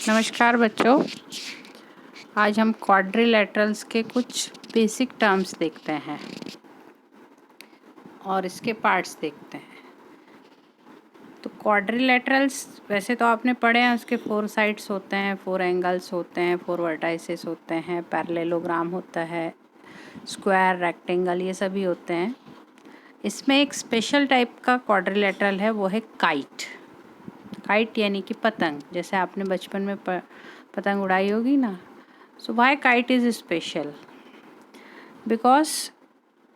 नमस्कार बच्चों, आज हम क्वाड्रिलैटरल्स के कुछ बेसिक टर्म्स देखते हैं और इसके पार्ट्स देखते हैं। तो क्वाड्रिलैटरल्स वैसे तो आपने पढ़े हैं, उसके 4 साइड्स होते हैं, 4 एंगल्स होते हैं, 4 वर्टाइसेस होते हैं, पैरेललोग्राम होता है, स्क्वायर, रेक्टेंगल, ये सभी होते हैं। इसमें एक स्पेशल टाइप का क्वाड्रिलैटरल है, वो है काइट। काइट यानी कि पतंग, जैसे आपने बचपन में पतंग उड़ाई होगी ना। So why kite is special? Because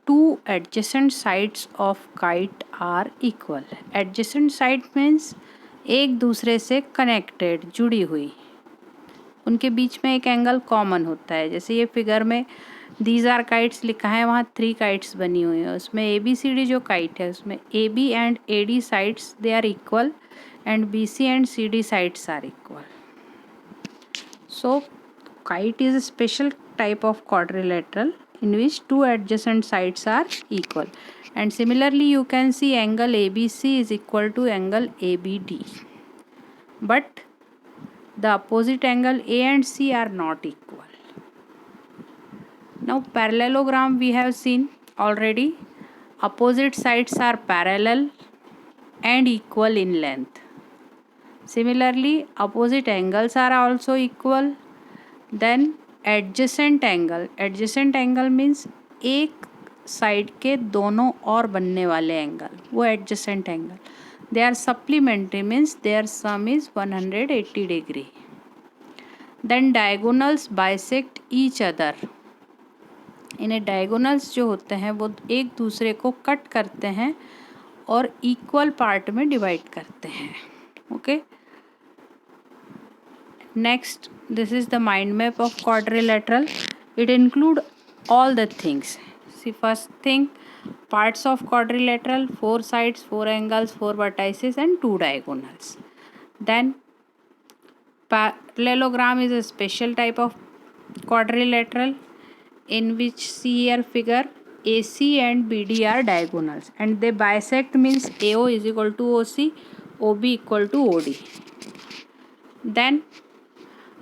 two adjacent sides of kite are equal. Adjacent side means एक दूसरे से कनेक्टेड, जुड़ी हुई, उनके बीच में एक एंगल कॉमन होता है। जैसे ये फिगर में दीज आर काइट्स लिखा है, वहाँ 3 काइट्स बनी हुई हैं। उसमें ABCD जो काइट है, उसमें AB and AD sides they are equal and BC and CD sides are equal. So kite is a special type of quadrilateral in which two adjacent sides are equal, and similarly you can see angle ABC is equal to angle ABD, but the opposite angle A and C are not equal. Now parallelogram we have seen already. Opposite sides are parallel and equal in length. Similarly opposite angles are also equal. Then adjacent angle means एक side के दोनों और बनने वाले angle, वो adjacent angle. They are supplementary means their sum is 180 degree. Then diagonals bisect each other. इन्हें diagonals जो होते हैं वो एक दूसरे को कट करते हैं और इक्वल पार्ट में डिवाइड करते हैं। Okay, Next, this is the mind map of quadrilateral. It include all the things. See, first thing, parts of quadrilateral: 4 sides, 4 angles, 4 vertices and 2 diagonals. Then parallelogram is a special type of quadrilateral in which, see here figure, AC and BD are diagonals and they bisect, means AO is equal to OC, OB equal to OD. Then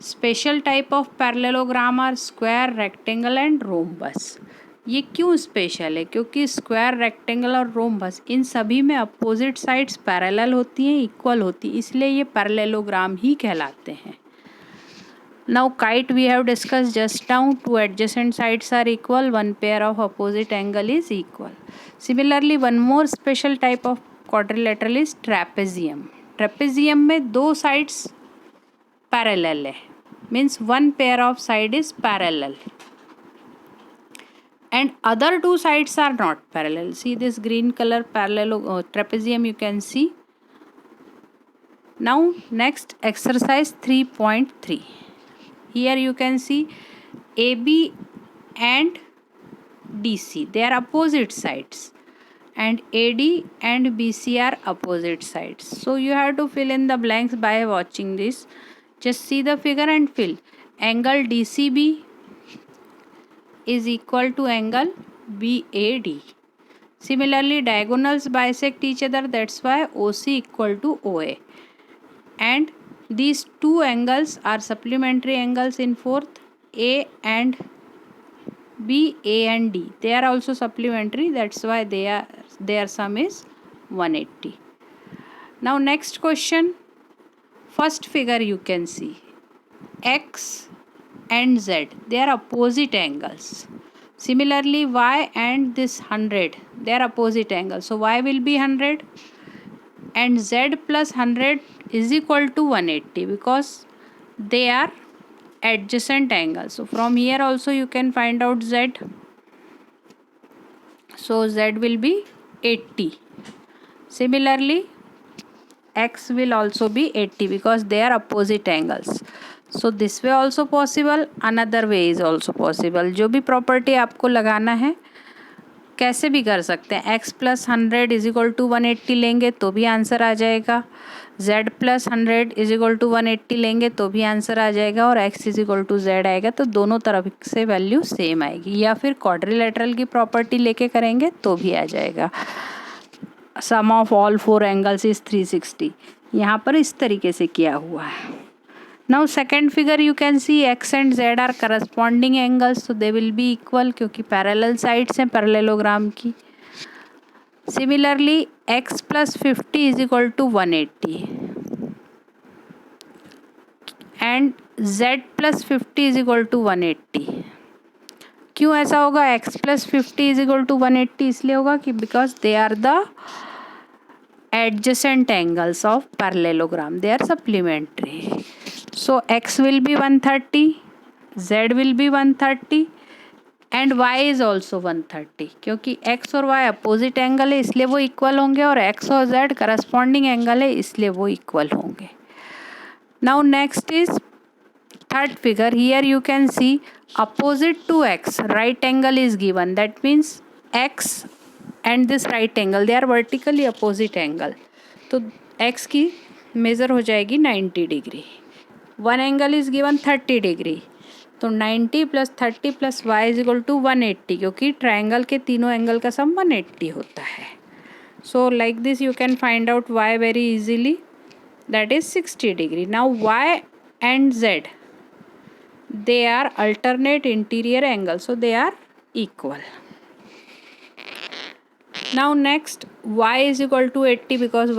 special type of parallelogram are square, rectangle and rhombus. ये क्यों special है? क्योंकि square, rectangle और rhombus इन सभी में opposite sides parallel होती हैं, इक्वल होती, इसलिए ये पैरेललोग्राम ही कहलाते हैं। Now kite we have discuss just now, 2 adjacent sides are equal, 1 pair of opposite angle is equal. Similarly one more special type of quadrilateral is trapezium. Trapezium में 2 sides parallel है, means 1 pair of side is parallel and other 2 sides are not parallel. See this green color parallel trapezium you can see. Now next exercise 3.3. Here you can see AB and DC, they are opposite sides, and AD and BC are opposite sides. So you have to fill in the blanks by watching this. Just see the figure and fill. Angle DCB is equal to angle BAD. Similarly, diagonals bisect each other, that's why OC equal to OA. And these 2 angles are supplementary angles in fourth, A and B, A and D. They are also supplementary, that's why their sum is 180. Now next question. First figure you can see X and Z, they are opposite angles. Similarly Y and this 100, they are opposite angles, so Y will be 100 and Z plus 100 is equal to 180 because they are adjacent angles. So from here also you can find out Z. So Z will be 80. Similarly X will also be 80 because they are opposite angles. So this way also possible, another way is also possible. जो भी property आपको लगाना है कैसे भी कर सकते हैं। x plus 100 is equal to 180 लेंगे तो भी आंसर आ जाएगा, z plus 100 is equal to 180 लेंगे तो भी आंसर आ जाएगा, और x is equal to z आएगा तो दोनों तरफ से वैल्यू सेम आएगी। या फिर क्वाड्रिलेटरल की प्रॉपर्टी लेके करेंगे तो भी आ जाएगा। सम ऑफ ऑल 4 एंगल्स इज 360। यहाँ पर इस तरीके से किया हुआ है। Now second figure you can see x and z are corresponding angles, so they will be equal क्योंकि parallel sides हैं parallelogram की. Similarly x plus 50 is equal to 180 and z plus 50 is equal to 180. क्यों ऐसा होगा? x plus 50 is equal to 180 इसलिए होगा कि because they are the adjacent angles of parallelogram, they are supplementary. So x will be 130, z will be 130 and y is also 130 क्योंकि x और y opposite angle है इसलिए वो equal होंगे और x और z करस्पॉन्डिंग एंगल है इसलिए वो इक्वल होंगे. Now next is third figure. Here you can see opposite to x right angle is given. That means x and this right angle they are vertically opposite angle. तो x की measure हो जाएगी 90 degree. One angle is given 30 degree. तो 90 plus 30 plus y is equal to 180 क्योंकि triangle के तीनों angle का सम 180 होता है. So like this you can find out y very easily. That is 60 degree. Now y and z they are alternate interior angle so they are equal. Now next y is equal to 80 because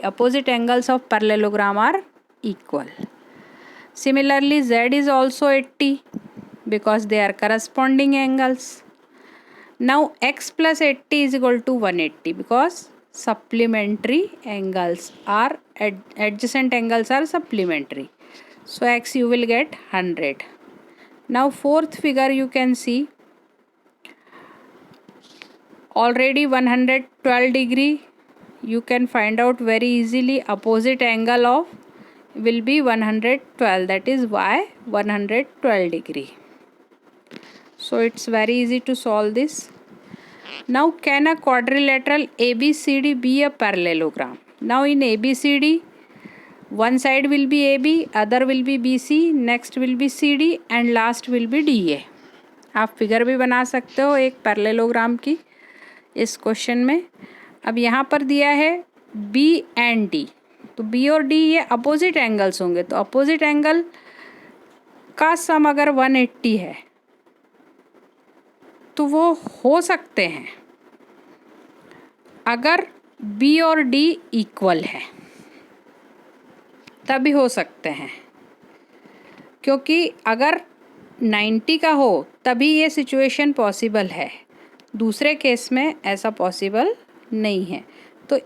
opposite angles of parallelogram are equal. Similarly z is also 80 because they are corresponding angles. Now x plus 80 is equal to 180 because supplementary angles are adjacent angles are supplementary. So x you will get 100. Now fourth figure you can see already 112 degree. You can find out very easily opposite angle of will be 112, that is y 112 degree. So it's very easy to solve this. Now can a quadrilateral ABCD be a parallelogram? Now in ABCD one side will be AB, other will be BC, next will be CD and last will be DA. आप figure भी बना सकते हो एक parallelogram की इस question में. अब यहाँ पर दिया है B एंड D, तो B और D ये अपोजिट एंगल्स होंगे. तो अपोजिट एंगल का सम अगर 180 है तो वो हो सकते हैं अगर B और D इक्वल है तभी हो सकते हैं, क्योंकि अगर 90 का हो तभी ये सिचुएशन पॉसिबल है. दूसरे केस में ऐसा पॉसिबल नहीं है. तो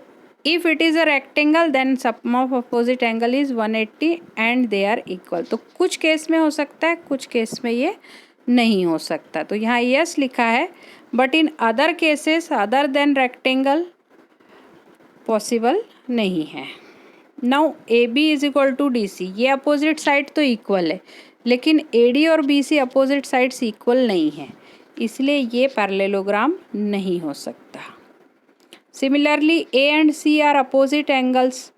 if it is a rectangle then sum of opposite angle is 180 and they are equal. तो कुछ केस में हो सकता है, कुछ केस में ये नहीं हो सकता. तो यहाँ यस लिखा है, but in other cases other than rectangle possible नहीं है. Now A B is equal to D C, ये अपोजिट साइड तो इक्वल है लेकिन ए डी और B C opposite sides equal नहीं है, इसलिए ये पैरेललोग्राम नहीं हो सकता. Similarly A and C are opposite angles.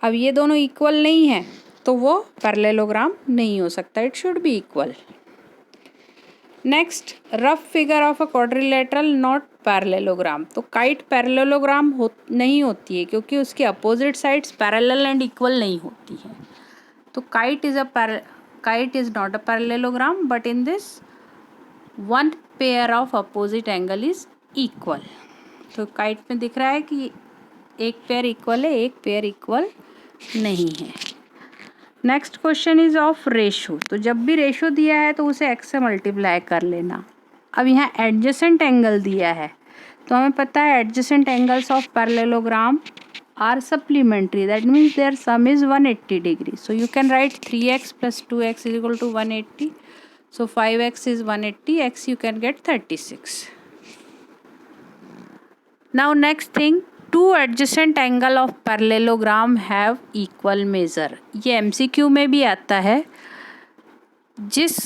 अब ये दोनों इक्वल नहीं है तो वो पैरेललोग्राम नहीं हो सकता. It should be equal. Next rough figure of a quadrilateral not parallelogram. तो काइट पैरेललोग्राम नहीं होती है क्योंकि उसकी opposite sides parallel and equal नहीं होती है. तो kite is not a parallelogram but in this one pair of opposite angle is equal. तो काइट में दिख रहा है कि एक पेयर इक्वल है, एक पेयर इक्वल नहीं है. Next question is of ratio. तो जब भी रेशो दिया है तो उसे x से मल्टीप्लाई कर लेना. अब यहाँ एडजेसेंट एंगल दिया है तो हमें पता है adjacent angles of parallelogram are supplementary. That means their sum is 180 degree. So you can write 3x plus 2x is equal to 180. So 5x is 180, x you can get 36. Now next thing, two adjacent angle of parallelogram have equal measure. ये MCQ में भी आता है. जिस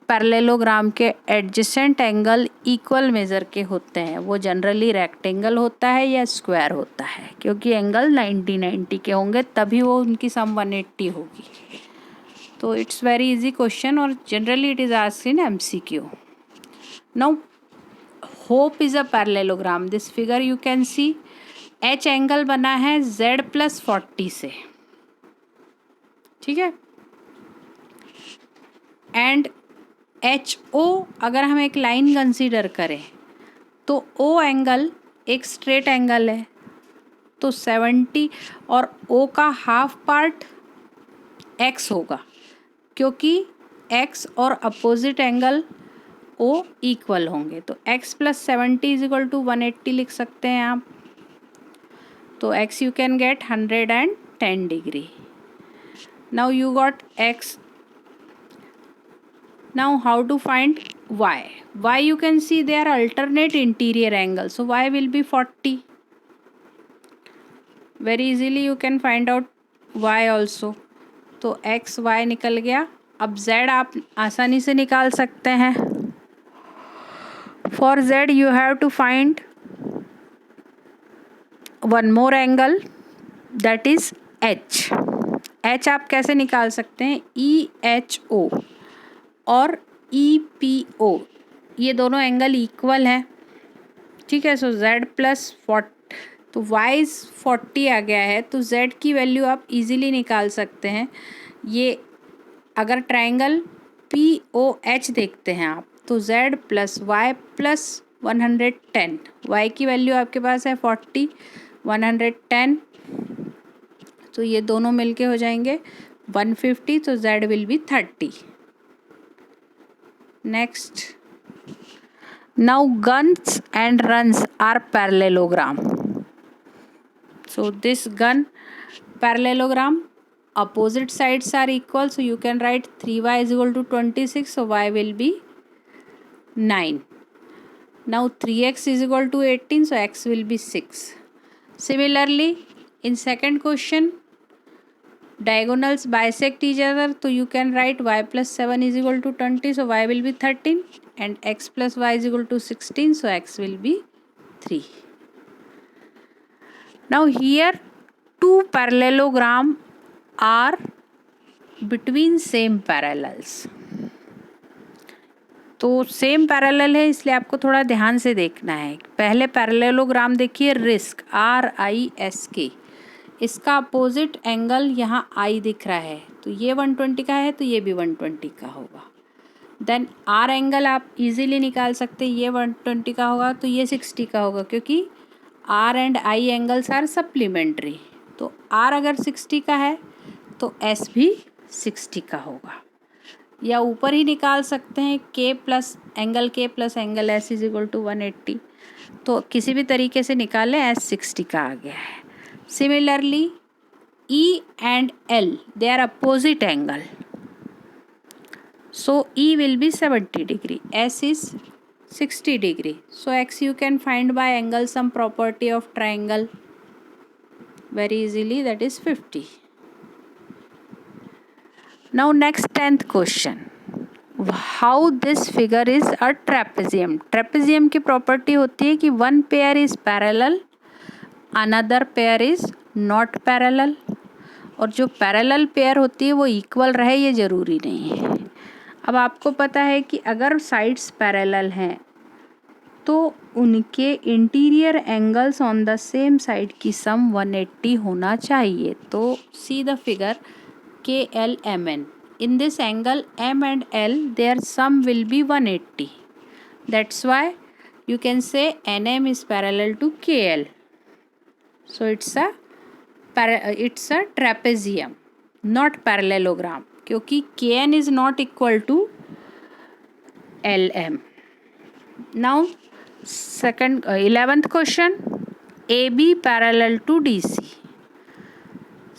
parallelogram के adjacent angle equal measure के होते हैं वो जनरली रेक्टेंगल होता है या स्क्वायर होता है, क्योंकि एंगल 90 के होंगे तभी वो उनकी सम 180 होगी. तो इट्स वेरी इजी क्वेश्चन और generally it is asked in MCQ. Now hope is a parallelogram. This figure you can C H angle बना है Z + 40 से. ठीक है। एंड HO अगर हम एक लाइन कंसीडर करें तो O एंगल एक स्ट्रेट एंगल है, तो 70 और O का हाफ पार्ट X होगा, क्योंकि X और अपोजिट एंगल O इक्वल होंगे। तो X + 70 = 180 लिख सकते हैं आप। तो X you can get 110 degree. Now you got X. Now how to find Y? Y you can see they are alternate interior angles, so Y will be 40. Very easily you can find out Y also. तो X Y निकल गया। अब Z आप आसानी से निकाल सकते हैं। For Z you have to find one more angle, that is H. H आप कैसे निकाल सकते हैं? EHO और EPO ये दोनों एंगल इक्वल हैं, ठीक है। सो Z + 40, तो Y 40 आ गया है, तो Z की वैल्यू आप इजीली निकाल सकते हैं। ये अगर ट्रायंगल POH देखते हैं आप, तो Z + Y + 110, Y की वैल्यू आपके पास है 40, 110, तो ये दोनों मिलके हो जाएंगे 150, तो Z will be 30. Next, now guns and runs are parallelogram. So this gun parallelogram, opposite sides are equal, so you can write 3y = 26, so y will be 9. Now 3x = 18, so x will be 6. Similarly, in second question, diagonals bisect each other, so you can write y + 7 = 20, so y will be 13, and x + y = 16, so x will be 3. Now here two parallelogram are between same parallels. तो same parallel है, इसलिए आपको थोड़ा ध्यान से देखना है। पहले पैरेललोग्राम देखिए, रिस्क RISK, इसका अपोजिट एंगल यहाँ I दिख रहा है, तो ये 120 का है, तो ये भी 120 का होगा। देन R एंगल आप इजीली निकाल सकते हैं, ये 120 का होगा, तो ये 60 का होगा, क्योंकि R and I angles are supplementary. तो R अगर 60 का है तो S भी 60 का होगा। या ऊपर ही निकाल सकते हैं K + एंगल S = 180, तो किसी भी तरीके से निकालें, S 60 का आ गया है। Similarly E and L, they are opposite angle, so E will be 70 degree, S is 60 degree, so X you can find by angle sum property of triangle very easily, that is 50. Now next 10th question, how this figure is a trapezium. Trapezium की property होती है कि one pair is parallel, another pair is not parallel, और जो parallel pair होती है वो equal रहे ये ज़रूरी नहीं है। अब आपको पता है कि अगर साइड्स पैरेलल हैं तो उनके interior angles on the same side की सम 180 होना चाहिए। तो see the figure KLMN. In this angle M and L, their sum will be 180. That's why you can say NM is parallel to KL. So it's a trapezium, not parallelogram, क्योंकि KN is not equal to LM. Now second 11th question, AB parallel to DC.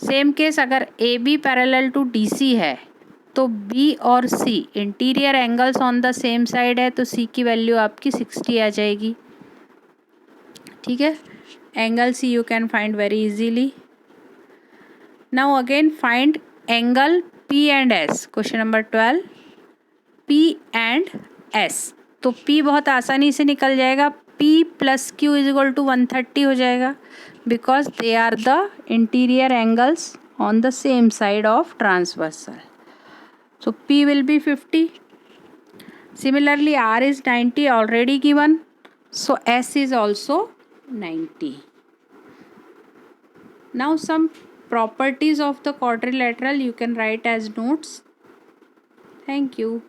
Same case, अगर AB parallel to DC है तो B और C interior angles on the same side है, तो C की value आपकी 60 आ जाएगी, ठीक है। Angle C you can find very easily. Now again find angle P and S, question number 12, P and S। तो P बहुत आसानी से निकल जाएगा, P + Q = 130 हो जाएगा, because they are the interior angles on the same side of transversal. So P will be 50. Similarly R is 90 already given, so S is also 90. Now some properties of the quadrilateral you can write as notes. Thank you.